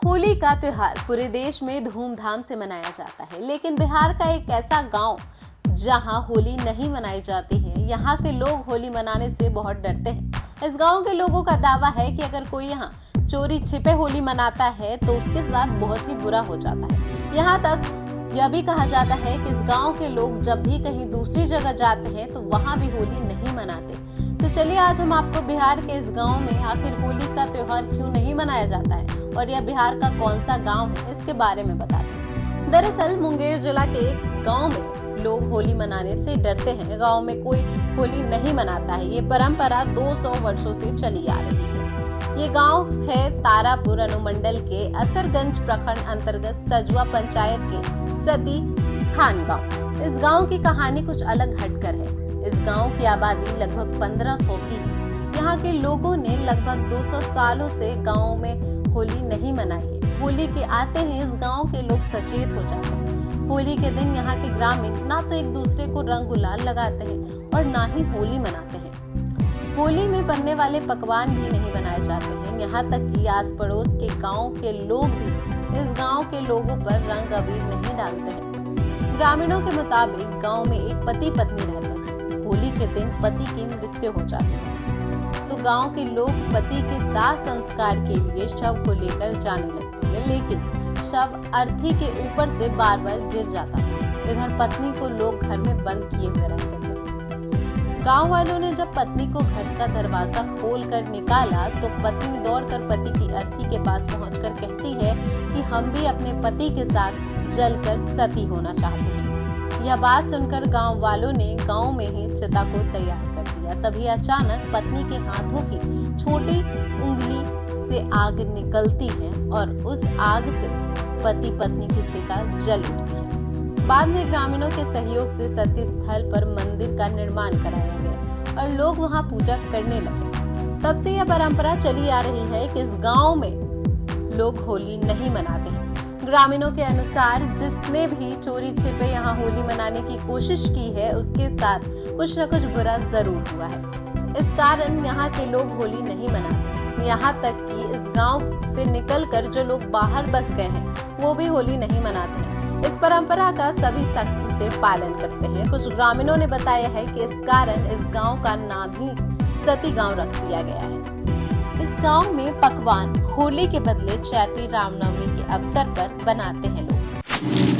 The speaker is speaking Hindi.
होली का त्योहार पूरे देश में धूमधाम से मनाया जाता है, लेकिन बिहार का एक ऐसा गांव जहां होली नहीं मनाई जाती है, यहाँ के लोग होली मनाने से बहुत डरते हैं। इस गांव के लोगों का दावा है कि अगर कोई यहाँ चोरी छिपे होली मनाता है तो उसके साथ बहुत ही बुरा हो जाता है। यहाँ तक यह भी कहा जाता है कि इस गांव के लोग जब भी कहीं दूसरी जगह जाते हैं तो वहाँ भी होली नहीं मनाते। तो चलिए आज हम आपको बिहार के इस गांव में आखिर होली का त्योहार क्यों नहीं मनाया जाता है और यह बिहार का कौन सा गांव है इसके बारे में बताते हैं। दरअसल मुंगेर जिला के एक गांव में लोग होली मनाने से डरते हैं। गांव में कोई होली नहीं मनाता है। ये परंपरा 200 वर्षों से चली आ रही है। ये गांव है तारापुर अनुमंडल के असरगंज प्रखंड अंतर्गत सजुआ पंचायत के सती स्थान गांव। इस गांव की कहानी कुछ अलग हटकर है। इस गांव की आबादी लगभग 1500 की है। यहाँ के लोगों ने लगभग 200 सालों से गांव में होली नहीं मनाई है। होली के आते ही इस गांव के लोग सचेत हो जाते हैं। होली के दिन यहाँ के ग्रामीण ना तो एक दूसरे को रंग गुलाल लगाते हैं और ना ही होली मनाते हैं। होली में बनने वाले पकवान भी नहीं बनाए जाते हैं। यहाँ तक कि आस पड़ोस के गांव के लोग भी इस गांव के लोगों पर रंग अबीर नहीं डालते हैं। ग्रामीणों के मुताबिक गांव में एक पति पत्नी रहते थे। होली के दिन पति की मृत्यु हो जाती है तो गांव के लोग पति के दाह संस्कार के लिए शव को लेकर जाने लगते हैं, लेकिन शव अर्थी के ऊपर से बार बार गिर जाता था। इधर पत्नी को लोग घर में बंद किए हुए रहते थे। गांव वालों ने जब पत्नी को घर का दरवाजा खोलकर निकाला तो पत्नी दौड़कर पति की अर्थी के पास पहुंचकर कहती है कि हम भी अपने पति के साथ जलकर सती होना चाहते हैं। यह बात सुनकर गांव वालों ने गांव में ही चिता को तैयार कर दिया। तभी अचानक पत्नी के हाथों की छोटी उंगली से आग निकलती है और उस आग से पति पत्नी की चिता जल उठती है। बाद में ग्रामीणों के सहयोग से सती स्थल पर मंदिर का निर्माण कराया गया और लोग वहां पूजा करने लगे। तब से यह परंपरा चली आ रही है कि इस गांव में लोग होली नहीं मनाते हैं। ग्रामीणों के अनुसार जिसने भी चोरी छिपे यहाँ होली मनाने की कोशिश की है उसके साथ कुछ न कुछ बुरा जरूर हुआ है। इस कारण यहाँ के लोग होली नहीं मनाते। यहाँ तक कि इस गांव से निकलकर जो लोग बाहर बस गए हैं वो भी होली नहीं मनाते हैं। इस परंपरा का सभी सख्ती से पालन करते हैं। कुछ ग्रामीणों ने बताया है कि इस कारण इस गांव का नाम ही सती गांव रख दिया गया है। इस गांव में पकवान होली के बदले चैती रामनवमी के अवसर पर बनाते हैं लोग।